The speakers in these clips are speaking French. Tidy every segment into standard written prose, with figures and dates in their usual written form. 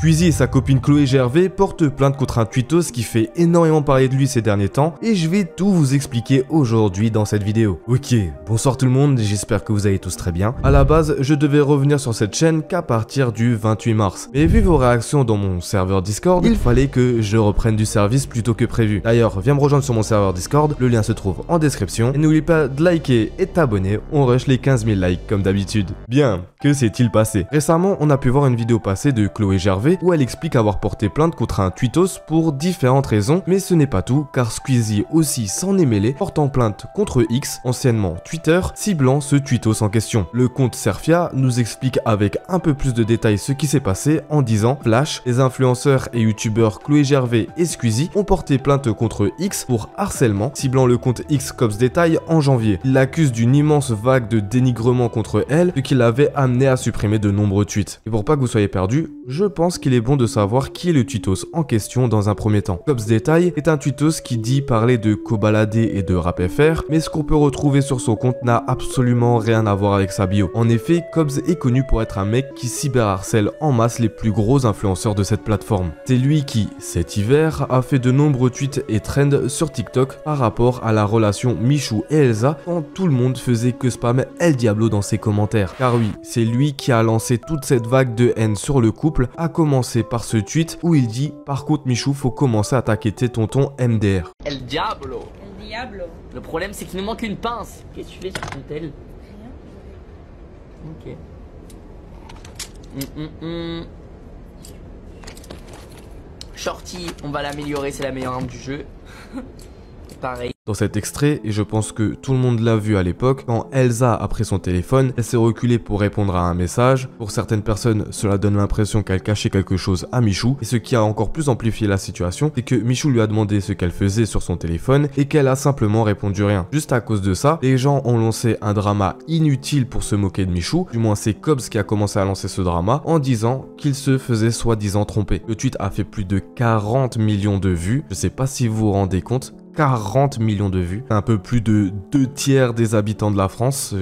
Squeezie et sa copine Chloé Gervais portent plainte contre un tweetos qui fait énormément parler de lui ces derniers temps et je vais tout vous expliquer aujourd'hui dans cette vidéo. Ok, bonsoir tout le monde, j'espère que vous allez tous très bien. À la base, je devais revenir sur cette chaîne qu'à partir du 28 mars. Mais vu vos réactions dans mon serveur Discord, il fallait que je reprenne du service plutôt que prévu. D'ailleurs, viens me rejoindre sur mon serveur Discord, le lien se trouve en description. Et n'oublie pas de liker et t'abonner, on rush les 15 000 likes comme d'habitude. Bien, que s'est-il passé? Récemment, on a pu voir une vidéo passée de Chloé Gervais où elle explique avoir porté plainte contre un tweetos pour différentes raisons, mais ce n'est pas tout car Squeezie aussi s'en est mêlé, portant plainte contre X, anciennement Twitter, ciblant ce tweetos en question. Le compte Serfia nous explique avec un peu plus de détails ce qui s'est passé en disant Flash, les influenceurs et youtubeurs Chloé Gervais et Squeezie ont porté plainte contre X pour harcèlement, ciblant le compte X Cops Détail en janvier. Il l'accuse d'une immense vague de dénigrement contre elle, ce qui l'avait amené à supprimer de nombreux tweets. Et pour pas que vous soyez perdus, je pense qu'il est bon de savoir qui est le tweetos en question dans un premier temps. Cops Détail est un tweetos qui dit parler de cobaladé et de rap FR, mais ce qu'on peut retrouver sur son compte n'a absolument rien à voir avec sa bio. En effet, Cops est connu pour être un mec qui cyberharcèle en masse les plus gros influenceurs de cette plateforme. C'est lui qui, cet hiver, a fait de nombreux tweets et trends sur TikTok par rapport à la relation Michou et Elsa quand tout le monde faisait que spammer El Diablo dans ses commentaires. Car oui, c'est lui qui a lancé toute cette vague de haine sur le couple, à commencer par ce tweet où il dit « Par contre Michou, faut commencer à attaquer tes tontons MDR ». El Diablo. El Diablo. Le problème c'est qu'il nous manque une pince. Qu'est-ce que tu fais sur ton tel? Rien. Ok. Shorty, on va l'améliorer, c'est la meilleure arme du jeu. Pareil. Dans cet extrait, et je pense que tout le monde l'a vu à l'époque, quand Elsa a pris son téléphone, elle s'est reculée pour répondre à un message. Pour certaines personnes, cela donne l'impression qu'elle cachait quelque chose à Michou. Et ce qui a encore plus amplifié la situation, c'est que Michou lui a demandé ce qu'elle faisait sur son téléphone et qu'elle a simplement répondu rien. Juste à cause de ça, les gens ont lancé un drama inutile pour se moquer de Michou. Du moins, c'est Cobbs qui a commencé à lancer ce drama en disant qu'il se faisait soi-disant tromper. Le tweet a fait plus de 40 millions de vues. Je sais pas si vous vous rendez compte. 40 millions de vues, un peu plus de 2/3 des habitants de la France,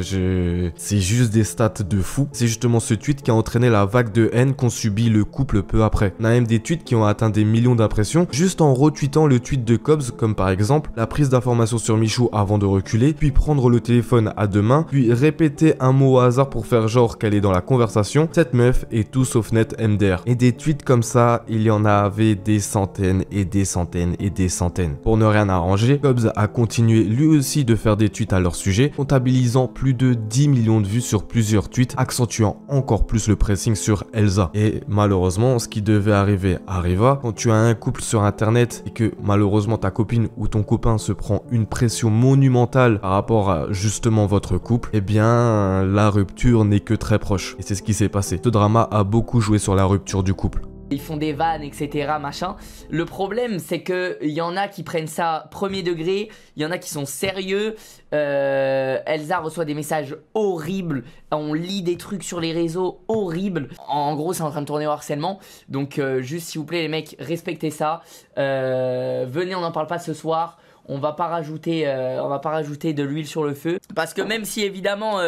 c'est juste des stats de fou. C'est justement ce tweet qui a entraîné la vague de haine qu'ont subi le couple peu après. On a même des tweets qui ont atteint des millions d'impressions juste en retweetant le tweet de Cobbs, comme par exemple la prise d'information sur Michou avant de reculer, puis prendre le téléphone à deux mains, puis répéter un mot au hasard pour faire genre qu'elle est dans la conversation. Cette meuf est tout sauf net MDR. Et des tweets comme ça, il y en avait des centaines et des centaines et des centaines. Pour ne rien arranger, Cobbs a continué lui aussi de faire des tweets à leur sujet, comptabilisant plus de 10 millions de vues sur plusieurs tweets, accentuant encore plus le pressing sur Elsa. Et malheureusement, ce qui devait arriver arriva. Quand tu as un couple sur internet et que malheureusement ta copine ou ton copain se prend une pression monumentale par rapport à justement votre couple, eh bien la rupture n'est que très proche. Et c'est ce qui s'est passé. Ce drama a beaucoup joué sur la rupture du couple. Ils font des vannes, etc. machin. Le problème, c'est que il y en a qui prennent ça premier degré, il y en a qui sont sérieux. Elsa reçoit des messages horribles, on lit des trucs sur les réseaux horribles. En gros, c'est en train de tourner au harcèlement. Donc, juste s'il vous plaît, les mecs, respectez ça. Venez, on n'en parle pas ce soir. On va pas rajouter de l'huile sur le feu. Parce que même si évidemment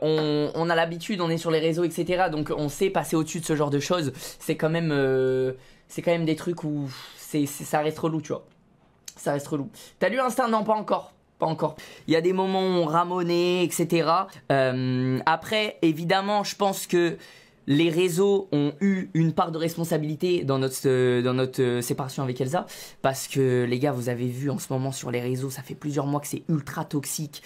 on a l'habitude, on est sur les réseaux, etc. Donc on sait passer au-dessus de ce genre de choses. C'est quand même des trucs où ça reste relou, tu vois. Ça reste relou. T'as lu Insta? Non, pas encore. Pas encore. Il y a des moments où on ramonait, etc. Après, évidemment, je pense que les réseaux ont eu une part de responsabilité dans notre séparation avec Elsa, parce que les gars, vous avez vu en ce moment sur les réseaux, ça fait plusieurs mois que c'est ultra toxique,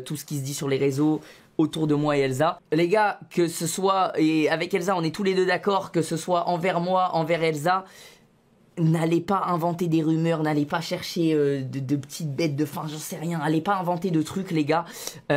tout ce qui se dit sur les réseaux autour de moi et Elsa. Les gars, que ce soit, et avec Elsa on est tous les deux d'accord, que ce soit envers moi, envers Elsa, n'allez pas inventer des rumeurs, n'allez pas chercher de petites bêtes de fin, j'en sais rien, n'allez pas inventer de trucs les gars. Il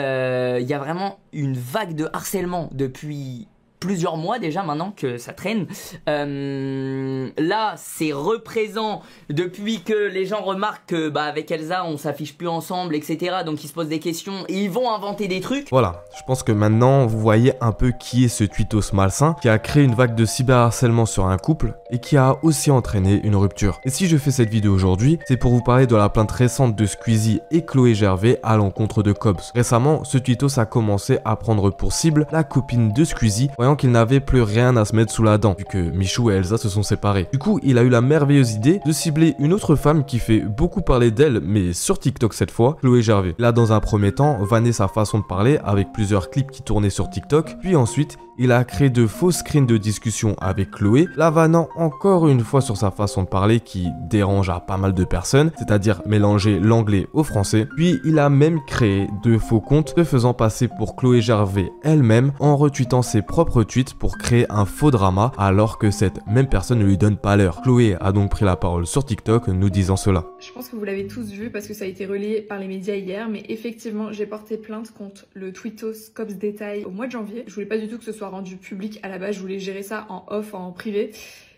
y a vraiment une vague de harcèlement depuis plusieurs mois déjà maintenant que ça traîne. Là, c'est représent depuis que les gens remarquent que avec Elsa, on s'affiche plus ensemble, etc. Donc ils se posent des questions et ils vont inventer des trucs. Voilà, je pense que maintenant vous voyez un peu qui est ce tweetos malsain qui a créé une vague de cyberharcèlement sur un couple et qui a aussi entraîné une rupture. Et si je fais cette vidéo aujourd'hui, c'est pour vous parler de la plainte récente de Squeezie et Chloé Gervais à l'encontre de Cobbs. Récemment, ce tweetos a commencé à prendre pour cible la copine de Squeezie, voyant croyant qu'il n'avait plus rien à se mettre sous la dent, vu que Michou et Elsa se sont séparés. Du coup, il a eu la merveilleuse idée de cibler une autre femme qui fait beaucoup parler d'elle, mais sur TikTok cette fois, Chloé Gervais. Là, dans un premier temps, vanner sa façon de parler avec plusieurs clips qui tournaient sur TikTok, puis ensuite, il a créé de faux screens de discussion avec Chloé, la vannant encore une fois sur sa façon de parler qui dérange à pas mal de personnes, c'est-à-dire mélanger l'anglais au français. Puis il a même créé de faux comptes se faisant passer pour Chloé Gervais elle-même en retweetant ses propres tweets pour créer un faux drama alors que cette même personne ne lui donne pas l'heure. Chloé a donc pris la parole sur TikTok nous disant cela. Je pense que vous l'avez tous vu parce que ça a été relayé par les médias hier, mais effectivement j'ai porté plainte contre le tweetos Cops Détail au mois de janvier. Je voulais pas du tout que ce soit rendu public à la base, je voulais gérer ça en off, en privé.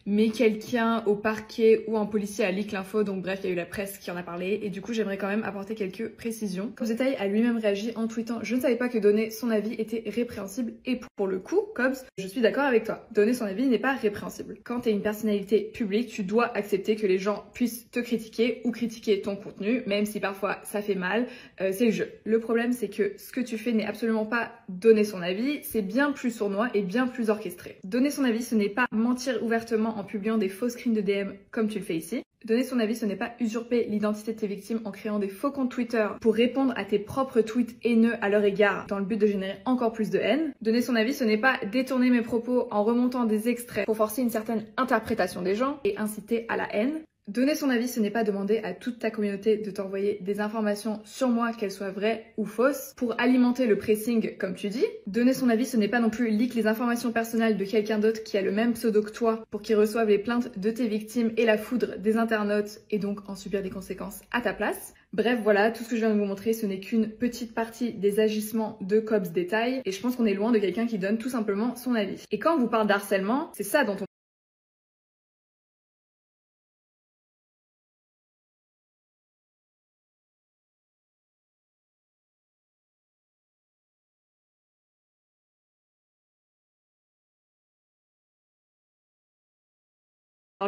Mais quelqu'un au parquet ou un policier a leak l'info, donc bref, il y a eu la presse qui en a parlé, et du coup j'aimerais quand même apporter quelques précisions. Cops Détail a lui-même réagi en tweetant « Je ne savais pas que donner son avis était répréhensible, et pour le coup, Cops, je suis d'accord avec toi, donner son avis n'est pas répréhensible. Quand t'es une personnalité publique, tu dois accepter que les gens puissent te critiquer ou critiquer ton contenu, même si parfois ça fait mal, c'est le jeu. Le problème c'est que ce que tu fais n'est absolument pas donner son avis, c'est bien plus sournois et bien plus orchestré. Donner son avis, ce n'est pas mentir ouvertement en publiant des faux screens de DM comme tu le fais ici. Donner son avis, ce n'est pas usurper l'identité de tes victimes en créant des faux comptes Twitter pour répondre à tes propres tweets haineux à leur égard dans le but de générer encore plus de haine. Donner son avis, ce n'est pas détourner mes propos en remontant des extraits pour forcer une certaine interprétation des gens et inciter à la haine. Donner son avis, ce n'est pas demander à toute ta communauté de t'envoyer des informations sur moi, qu'elles soient vraies ou fausses, pour alimenter le pressing, comme tu dis. Donner son avis, ce n'est pas non plus leak les informations personnelles de quelqu'un d'autre qui a le même pseudo que toi pour qu'il reçoive les plaintes de tes victimes et la foudre des internautes et donc en subir des conséquences à ta place. Bref, voilà, tout ce que je viens de vous montrer, ce n'est qu'une petite partie des agissements de Cops Détail et je pense qu'on est loin de quelqu'un qui donne tout simplement son avis. Et quand on vous parle d'harcèlement, c'est ça dont on parle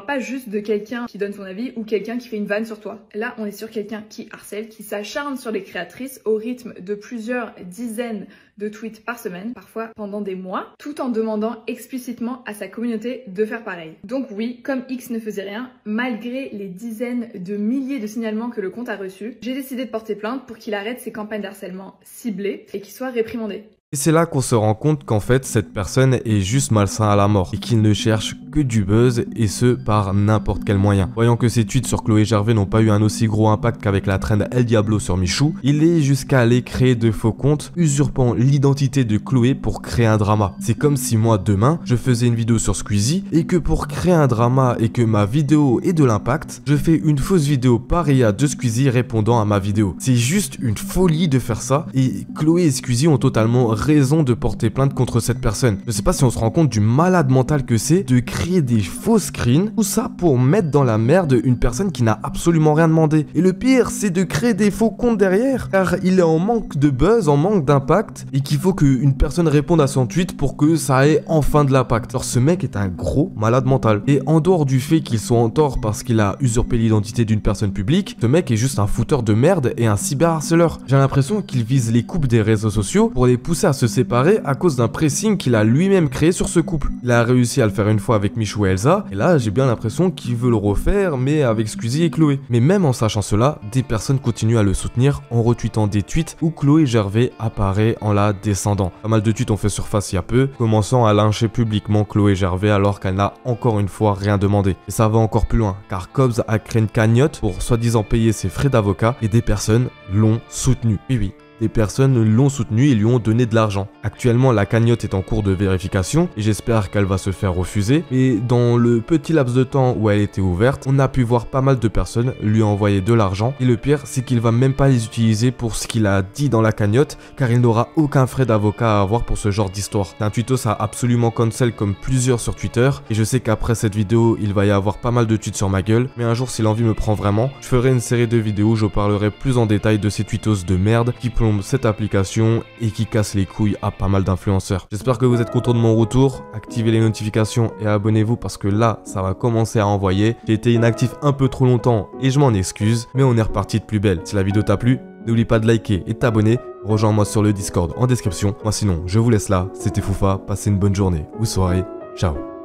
pas juste de quelqu'un qui donne son avis ou quelqu'un qui fait une vanne sur toi. Là, on est sur quelqu'un qui harcèle, qui s'acharne sur les créatrices au rythme de plusieurs dizaines de tweets par semaine, parfois pendant des mois, tout en demandant explicitement à sa communauté de faire pareil. Donc oui, comme X ne faisait rien, malgré les dizaines de milliers de signalements que le compte a reçus, j'ai décidé de porter plainte pour qu'il arrête ses campagnes d'harcèlement ciblées et qu'il soit réprimandé. Et c'est là qu'on se rend compte qu'en fait cette personne est juste malsain à la mort et qu'il ne cherche que du buzz et ce par n'importe quel moyen. Voyant que ses tweets sur Chloé Gervais n'ont pas eu un aussi gros impact qu'avec la trend El Diablo sur Michou, il est jusqu'à aller créer de faux comptes usurpant l'identité de Chloé pour créer un drama. C'est comme si moi demain je faisais une vidéo sur Squeezie et que pour créer un drama et que ma vidéo ait de l'impact, je fais une fausse vidéo pareille à de Squeezie répondant à ma vidéo. C'est juste une folie de faire ça et Chloé et Squeezie ont totalement raison de porter plainte contre cette personne. Je sais pas si on se rend compte du malade mental que c'est de créer des faux screens, tout ça pour mettre dans la merde une personne qui n'a absolument rien demandé. Et le pire, c'est de créer des faux comptes derrière, car il est en manque de buzz, en manque d'impact, et qu'il faut qu'une personne réponde à son tweet pour que ça ait enfin de l'impact. Alors ce mec est un gros malade mental. Et en dehors du fait qu'il soit en tort parce qu'il a usurpé l'identité d'une personne publique, ce mec est juste un fouteur de merde et un cyberharceleur. J'ai l'impression qu'il vise les couples des réseaux sociaux pour les pousser à se séparer à cause d'un pressing qu'il a lui-même créé sur ce couple. Il a réussi à le faire une fois avec Michou et Elsa, et là j'ai bien l'impression qu'il veut le refaire mais avec Squeezie et Chloé. Mais même en sachant cela, des personnes continuent à le soutenir en retweetant des tweets où Chloé Gervais apparaît en la descendant. Pas mal de tweets ont fait surface il y a peu, commençant à lyncher publiquement Chloé Gervais alors qu'elle n'a encore une fois rien demandé. Et ça va encore plus loin, car Cobbs a créé une cagnotte pour soi-disant payer ses frais d'avocat et des personnes l'ont soutenu. Oui. Des personnes l'ont soutenu et lui ont donné de l'argent. Actuellement, la cagnotte est en cours de vérification et j'espère qu'elle va se faire refuser. Mais dans le petit laps de temps où elle était ouverte, on a pu voir pas mal de personnes lui envoyer de l'argent. Et le pire, c'est qu'il va même pas les utiliser pour ce qu'il a dit dans la cagnotte, car il n'aura aucun frais d'avocat à avoir pour ce genre d'histoire. C'est un tweetos à absolument cancel comme plusieurs sur Twitter. Et je sais qu'après cette vidéo, il va y avoir pas mal de tweets sur ma gueule. Mais un jour, si l'envie me prend vraiment, je ferai une série de vidéos où je parlerai plus en détail de ces tweetos de merde qui plongent cette application et qui casse les couilles à pas mal d'influenceurs. J'espère que vous êtes contents de mon retour, activez les notifications et abonnez-vous parce que là ça va commencer à envoyer. J'ai été inactif un peu trop longtemps et je m'en excuse, mais on est reparti de plus belle. Si la vidéo t'a plu, n'oublie pas de liker et de t'abonner. rejoins-moi sur le Discord en description. Moi sinon, je vous laisse là, c'était Foufa, passez une bonne journée ou soirée, ciao.